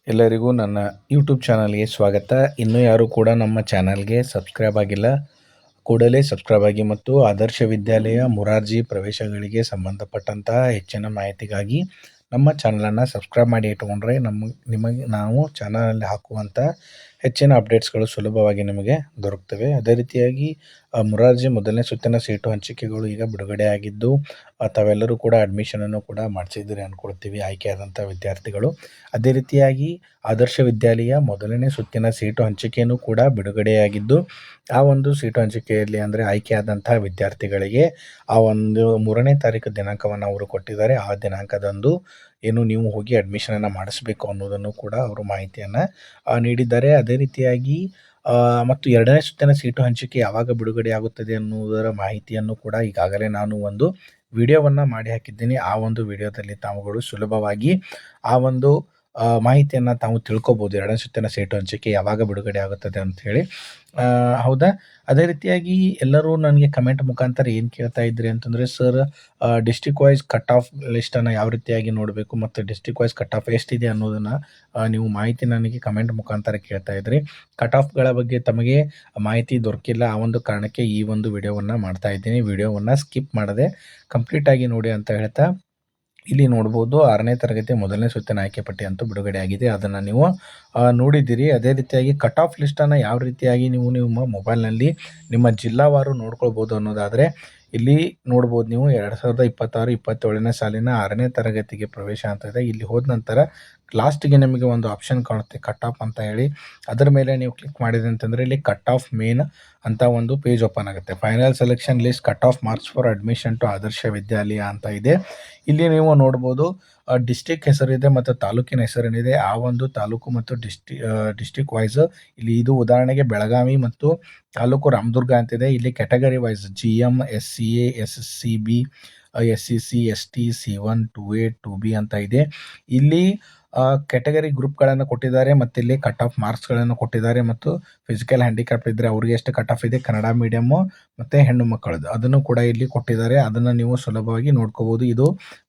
ಎಲ್ಲರಿಗೂ ನನ್ನ ಯೂಟ್ಯೂಬ್ ಚಾನಲ್ಗೆ ಸ್ವಾಗತ. ಇನ್ನೂ ಯಾರು ಕೂಡ ನಮ್ಮ ಚಾನಲ್ಗೆ ಸಬ್ಸ್ಕ್ರೈಬ್ ಆಗಿಲ್ಲ, ಕೂಡಲೇ ಸಬ್ಸ್ಕ್ರೈಬ್ ಆಗಿ ಮತ್ತು ಆದರ್ಶ ವಿದ್ಯಾಲಯ ಮುರಾರ್ಜಿ ಪ್ರವೇಶಗಳಿಗೆ ಸಂಬಂಧಪಟ್ಟಂತಹ ಹೆಚ್ಚಿನ ಮಾಹಿತಿಗಾಗಿ ನಮ್ಮ ಚಾನಲನ್ನು ಸಬ್ಸ್ಕ್ರೈಬ್ ಮಾಡಿ ಇಟ್ಕೊಂಡ್ರೆ ನಿಮಗೆ ನಾವು ಚಾನಲಲ್ಲಿ ಹಾಕುವಂಥ ಹೆಚ್ಚಿನ ಅಪ್ಡೇಟ್ಸ್ಗಳು ಸುಲಭವಾಗಿ ನಿಮಗೆ ದೊರಕ್ತವೆ. ಅದೇ ರೀತಿಯಾಗಿ ಮುರಾರ್ಜಿ ಮೊದಲನೇ ಸುತ್ತಿನ ಸೀಟು ಹಂಚಿಕೆಗಳು ಈಗ ಬಿಡುಗಡೆಯಾಗಿದ್ದು ತಾವೆಲ್ಲರೂ ಕೂಡ ಅಡ್ಮಿಷನನ್ನು ಕೂಡ ಮಾಡಿಸಿದ್ದೀರಿ ಅಂದ್ಕೊಳ್ತೀವಿ, ಆಯ್ಕೆಯಾದಂಥ ವಿದ್ಯಾರ್ಥಿಗಳು. ಅದೇ ರೀತಿಯಾಗಿ ಆದರ್ಶ ವಿದ್ಯಾಲಯ ಮೊದಲನೇ ಸುತ್ತಿನ ಸೀಟು ಹಂಚಿಕೆಯೂ ಕೂಡ ಬಿಡುಗಡೆಯಾಗಿದ್ದು ಆ ಒಂದು ಸೀಟು ಹಂಚಿಕೆಯಲ್ಲಿ ಅಂದರೆ ಆಯ್ಕೆಯಾದಂತಹ ವಿದ್ಯಾರ್ಥಿಗಳಿಗೆ ಆ ಒಂದು 3ನೇ ತಾರೀಕು ದಿನಾಂಕವನ್ನು ಅವರು ಕೊಟ್ಟಿದ್ದಾರೆ. ಆ ದಿನಾಂಕದಂದು ಏನು ನೀವು ಹೋಗಿ ಅಡ್ಮಿಷನನ್ನು ಮಾಡಿಸಬೇಕು ಅನ್ನೋದನ್ನು ಕೂಡ ಅವರು ಮಾಹಿತಿಯನ್ನು ನೀಡಿದ್ದಾರೆ. ಅದೇ ರೀತಿಯಾಗಿ ಮತ್ತು 2ನೇ ಸುತ್ತಿನ ಸೀಟು ಹಂಚಿಕೆ ಯಾವಾಗ ಬಿಡುಗಡೆ ಆಗುತ್ತದೆ ಅನ್ನುವುದರ ಮಾಹಿತಿಯನ್ನು ಕೂಡ ಈಗಾಗಲೇ ನಾನು ಒಂದು ವಿಡಿಯೋವನ್ನು ಮಾಡಿ ಹಾಕಿದ್ದೀನಿ. ಆ ಒಂದು ವಿಡಿಯೋದಲ್ಲಿ ತಾವುಗಳು ಸುಲಭವಾಗಿ ಆ ಒಂದು ಮಾಹಿತಿಯನ್ನು ತಾವು ತಿಳ್ಕೊಬೋದು, 2ನೇ ಸುತ್ತಿನ ಸೀಟು ಹಂಚಿಕೆ ಯಾವಾಗ ಬಿಡುಗಡೆ ಆಗುತ್ತದೆ ಅಂಥೇಳಿ. ಹೌದಾ? ಅದೇ ರೀತಿಯಾಗಿ ಎಲ್ಲರೂ ನನಗೆ ಕಮೆಂಟ್ ಮುಖಾಂತರ ಏನು ಕೇಳ್ತಾ ಇದ್ರಿ ಅಂತಂದರೆ, sir district wise cut off ಲಿಸ್ಟನ್ನು ಯಾವ ರೀತಿಯಾಗಿ ನೋಡಬೇಕು ಮತ್ತು ಡಿಸ್ಟ್ರಿಕ್ಟ್ ವೈಸ್ ಕಟ್ ಆಫ್ ಎಷ್ಟಿದೆ ಅನ್ನೋದನ್ನು ನೀವು ಮಾಹಿತಿ ನನಗೆ ಕಮೆಂಟ್ ಮುಖಾಂತರ ಕೇಳ್ತಾ ಇದ್ರಿ. ಕಟ್ ಆಫ್ಗಳ ಬಗ್ಗೆ ತಮಗೆ ಮಾಹಿತಿ ದೊರಕಿಲ್ಲ, ಆ ಒಂದು ಕಾರಣಕ್ಕೆ ಈ ಒಂದು ವಿಡಿಯೋವನ್ನು ಮಾಡ್ತಾ ಇದ್ದೀನಿ. ವಿಡಿಯೋವನ್ನು ಸ್ಕಿಪ್ ಮಾಡದೆ ಕಂಪ್ಲೀಟಾಗಿ ನೋಡಿ ಅಂತ ಹೇಳ್ತಾ, ಇಲ್ಲಿ ನೋಡ್ಬೋದು 6ನೇ ತರಗತಿ ಮೊದಲನೇ ಸುತ್ತಿನ ಆಯ್ಕೆ ಪಟ್ಟಿ ಅಂತೂ ಬಿಡುಗಡೆ ಆಗಿದೆ. ಅದನ್ನು ನೀವು ನೋಡಿದ್ದೀರಿ. ಅದೇ ರೀತಿಯಾಗಿ ಕಟ್ ಆಫ್ ಲಿಸ್ಟನ್ನು ಯಾವ ರೀತಿಯಾಗಿ ನೀವು ನಿಮ್ಮ ಮೊಬೈಲ್ನಲ್ಲಿ ನಿಮ್ಮ ಜಿಲ್ಲಾವಾರು ನೋಡ್ಕೊಳ್ಬೋದು ಅನ್ನೋದಾದರೆ ಇಲ್ಲಿ ನೋಡ್ಬೋದು ನೀವು 2026-27ನೇ ಸಾಲಿನ 6ನೇ ತರಗತಿಗೆ ಪ್ರವೇಶ ಅಂತ ಇದೆ. ಇಲ್ಲಿ ಹೋದ ನಂತರ ಲಾಸ್ಟಿಗೆ ನಿಮಗೆ ಒಂದು ಆಪ್ಷನ್ ಕಾಣುತ್ತೆ ಕಟ್ ಆಫ್ ಅಂತ ಹೇಳಿ. ಅದರ ಮೇಲೆ ನೀವು ಕ್ಲಿಕ್ ಮಾಡಿದೆ ಅಂತಂದರೆ ಇಲ್ಲಿ ಕಟ್ ಆಫ್ ಮೇನ್ ಅಂತ ಒಂದು ಪೇಜ್ ಓಪನ್ ಆಗುತ್ತೆ. Final selection list cut off marks for admission to Adarsha Vidyalaya ಅಂತ ಇದೆ. ಇಲ್ಲಿ ನೀವು ನೋಡ್ಬೋದು ಡಿಸ್ಟಿಕ್ ಹೆಸರಿದೆ ಮತ್ತು ತಾಲೂಕಿನ ಹೆಸರೇನಿದೆ, ಆ ಒಂದು ತಾಲೂಕು ಮತ್ತು ಡಿಸ್ಟಿಕ್ ವೈಸ್ ಇಲ್ಲಿ ಇದು ಉದಾಹರಣೆಗೆ ಬೆಳಗಾವಿ ಮತ್ತು ತಾಲೂಕು ರಾಮದುರ್ಗ ಅಂತಿದೆ. ಇಲ್ಲಿ category wise GM, SCA, SCB, SCC, ST, C1, 2A, 2B ಅಂತ ಇದೆ. ಇಲ್ಲಿ ಕ್ಯಾಟಗರಿ ಗ್ರೂಪ್ಗಳನ್ನು ಕೊಟ್ಟಿದ್ದಾರೆ ಮತ್ತು ಇಲ್ಲಿ ಕಟ್ ಆಫ್ ಮಾರ್ಕ್ಸ್ಗಳನ್ನು ಕೊಟ್ಟಿದ್ದಾರೆ ಮತ್ತು ಫಿಸಿಕಲ್ ಹ್ಯಾಂಡಿಕ್ಯಾಪ್ ಇದ್ದರೆ ಅವ್ರಿಗೆ ಎಷ್ಟು ಕಟ್ ಆಫ್ ಇದೆ, ಕನ್ನಡ ಮೀಡಿಯಮ್ಮು ಮತ್ತು ಹೆಣ್ಣು ಮಕ್ಕಳದ್ದು ಅದನ್ನು ಕೂಡ ಇಲ್ಲಿ ಕೊಟ್ಟಿದ್ದಾರೆ. ಅದನ್ನು ನೀವು ಸುಲಭವಾಗಿ ನೋಡ್ಕೋಬೋದು. ಇದು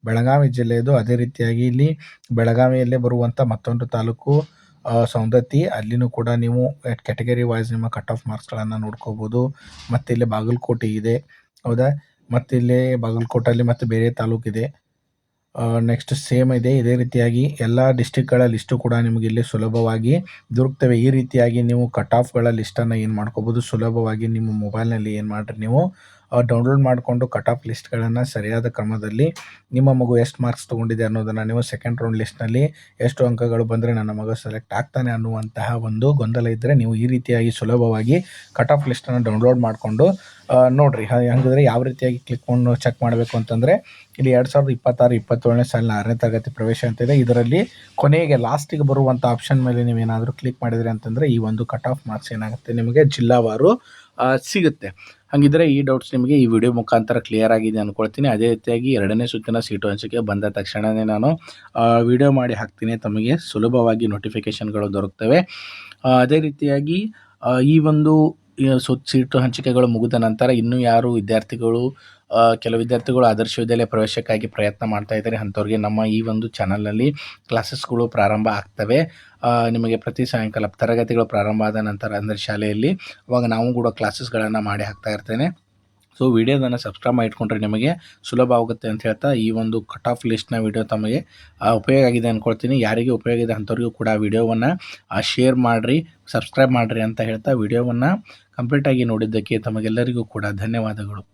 ಬೆಳಗಾವಿ ಜಿಲ್ಲೆಯದು. ಅದೇ ರೀತಿಯಾಗಿ ಇಲ್ಲಿ ಬೆಳಗಾವಿಯಲ್ಲೇ ಬರುವಂಥ ಮತ್ತೊಂದು ತಾಲೂಕು ಸೌಂದತ್ತಿ, ಅಲ್ಲಿನೂ ಕೂಡ ನೀವು ಕ್ಯಾಟಗರಿ ವೈಸ್ ನಿಮ್ಮ ಕಟ್ ಆಫ್ ಮಾರ್ಕ್ಸ್ಗಳನ್ನು ನೋಡ್ಕೋಬೋದು. ಮತ್ತು ಇಲ್ಲಿ ಬಾಗಲಕೋಟೆ ಇದೆ, ಹೌದಾ? ಮತ್ತು ಇಲ್ಲಿ ಬಾಗಲಕೋಟಲ್ಲಿ ಮತ್ತು ಬೇರೆ ತಾಲೂಕಿದೆ. ನೆಕ್ಸ್ಟ್ ಸೇಮ್ ಇದೆ. ಇದೇ ರೀತಿಯಾಗಿ ಎಲ್ಲ ಡಿಸ್ಟಿಕ್ಗಳ ಲಿಸ್ಟು ಕೂಡ ನಿಮಗೆ ಇಲ್ಲಿ ಸುಲಭವಾಗಿ ದೊರಕ್ತವೆ. ಈ ರೀತಿಯಾಗಿ ನೀವು ಕಟ್ ಆಫ್ಗಳ ಲಿಸ್ಟನ್ನು ಏನು ಮಾಡ್ಕೋಬೋದು, ಸುಲಭವಾಗಿ ನಿಮ್ಮ ಮೊಬೈಲ್ನಲ್ಲಿ ಏನು ಮಾಡಿರಿ ನೀವು ಡೌನ್ಲೋಡ್ ಮಾಡಿಕೊಂಡು ಕಟ್ ಆಫ್ ಲಿಸ್ಟ್ಗಳನ್ನು ಸರಿಯಾದ ಕ್ರಮದಲ್ಲಿ ನಿಮ್ಮ ಮಗು ಎಷ್ಟು ಮಾರ್ಕ್ಸ್ ತೊಗೊಂಡಿದೆ ಅನ್ನೋದನ್ನು ನೀವು ಸೆಕೆಂಡ್ ರೌಂಡ್ ಲಿಸ್ಟ್ನಲ್ಲಿ ಎಷ್ಟು ಅಂಕಗಳು ಬಂದರೆ ನನ್ನ ಮಗ ಸೆಲೆಕ್ಟ್ ಆಗ್ತಾನೆ ಅನ್ನುವಂತಹ ಒಂದು ಗೊಂದಲ ಇದ್ದರೆ ನೀವು ಈ ರೀತಿಯಾಗಿ ಸುಲಭವಾಗಿ ಕಟ್ ಆಫ್ ಲಿಸ್ಟನ್ನು ಡೌನ್ಲೋಡ್ ಮಾಡಿಕೊಂಡು ನೋಡಿರಿ. ಹಾಗಾದರೆ ಯಾವ ರೀತಿಯಾಗಿ ಕ್ಲಿಕ್ ಮಾಡಿ ಚೆಕ್ ಮಾಡಬೇಕು ಅಂತಂದರೆ ಇಲ್ಲಿ 2026-27ನೇ ಸಾಲಿನ 6ನೇ ತರಗತಿ ಪ್ರವೇಶ ಅಂತಿದೆ. ಇದರಲ್ಲಿ ಕೊನೆಗೆ ಲಾಸ್ಟಿಗೆ ಬರುವಂಥ ಆಪ್ಷನ್ ಮೇಲೆ ನೀವೇನಾದರೂ ಕ್ಲಿಕ್ ಮಾಡಿದ್ರಿ ಅಂತಂದರೆ ಈ ಒಂದು ಕಟ್ ಆಫ್ ಮಾರ್ಕ್ಸ್ ಏನಾಗುತ್ತೆ ನಿಮಗೆ ಜಿಲ್ಲಾವಾರು ಸಿಗುತ್ತೆ. ಹಾಗಿದ್ರೆ ಈ ಡೌಟ್ಸ್ ನಿಮಗೆ ಈ ವಿಡಿಯೋ ಮುಖಾಂತರ ಕ್ಲಿಯರ್ ಆಗಿದೆ ಅಂದ್ಕೊಳ್ತೀನಿ. ಅದೇ ರೀತಿಯಾಗಿ 2ನೇ ಸುತ್ತಿನ ಸೀಟು ಹಂಚಿಕೆ ಬಂದ ತಕ್ಷಣವೇ ನಾನು ವಿಡಿಯೋ ಮಾಡಿ ಹಾಕ್ತೀನಿ, ತಮಗೆ ಸುಲಭವಾಗಿ ನೋಟಿಫಿಕೇಷನ್ಗಳು ದೊರಕ್ತವೆ. ಅದೇ ರೀತಿಯಾಗಿ ಈ ಒಂದು ಸೀಟು ಹಂಚಿಕೆಗಳು ಮುಗಿದ ನಂತರ ಇನ್ನೂ ಯಾರು ವಿದ್ಯಾರ್ಥಿಗಳು ಕೆಲವು ವಿದ್ಯಾರ್ಥಿಗಳು ಆದರ್ಶ ವಿದ್ಯಾಲಯ ಪ್ರವೇಶಕ್ಕಾಗಿ ಪ್ರಯತ್ನ ಮಾಡ್ತಾ ಇದ್ದಾರೆ, ಅಂಥವ್ರಿಗೆ ನಮ್ಮ ಈ ಒಂದು ಚಾನಲ್ನಲ್ಲಿ ಕ್ಲಾಸಸ್ಗಳು ಪ್ರಾರಂಭ ಆಗ್ತವೆ. ನಿಮಗೆ ಪ್ರತಿ ಸಾಯಂಕಾಲ ತರಗತಿಗಳು ಪ್ರಾರಂಭ ಆದ ನಂತರ ಅಂದರೆ ಶಾಲೆಯಲ್ಲಿ ಅವಾಗ ನಾವು ಕೂಡ ಕ್ಲಾಸಸ್ಗಳನ್ನು ಮಾಡಿ ಹಾಕ್ತಾ ಇರ್ತೇನೆ. ಸೊ ವಿಡಿಯೋದನ್ನು ಸಬ್ಸ್ಕ್ರೈಬ್ ಮಾಡಿ ಇಟ್ಕೊಂಡ್ರೆ ನಿಮಗೆ ಸುಲಭ ಆಗುತ್ತೆ ಅಂತ ಹೇಳ್ತಾ ಈ ಒಂದು ಕಟ್ ಆಫ್ ಲಿಸ್ಟ್ನ ವಿಡಿಯೋ ತಮಗೆ ಉಪಯೋಗ ಆಗಿದೆ ಅಂದ್ಕೊಳ್ತೀನಿ. ಯಾರಿಗೆ ಉಪಯೋಗ ಇದೆ ಅಂಥವ್ರಿಗೂ ಕೂಡ ವಿಡಿಯೋವನ್ನು ಶೇರ್ ಮಾಡಿರಿ, ಸಬ್ಸ್ಕ್ರೈಬ್ ಮಾಡಿರಿ ಅಂತ ಹೇಳ್ತಾ ವಿಡಿಯೋವನ್ನು ಕಂಪ್ಲೀಟಾಗಿ ನೋಡಿದ್ದಕ್ಕೆ ತಮಗೆಲ್ಲರಿಗೂ ಕೂಡ ಧನ್ಯವಾದಗಳು.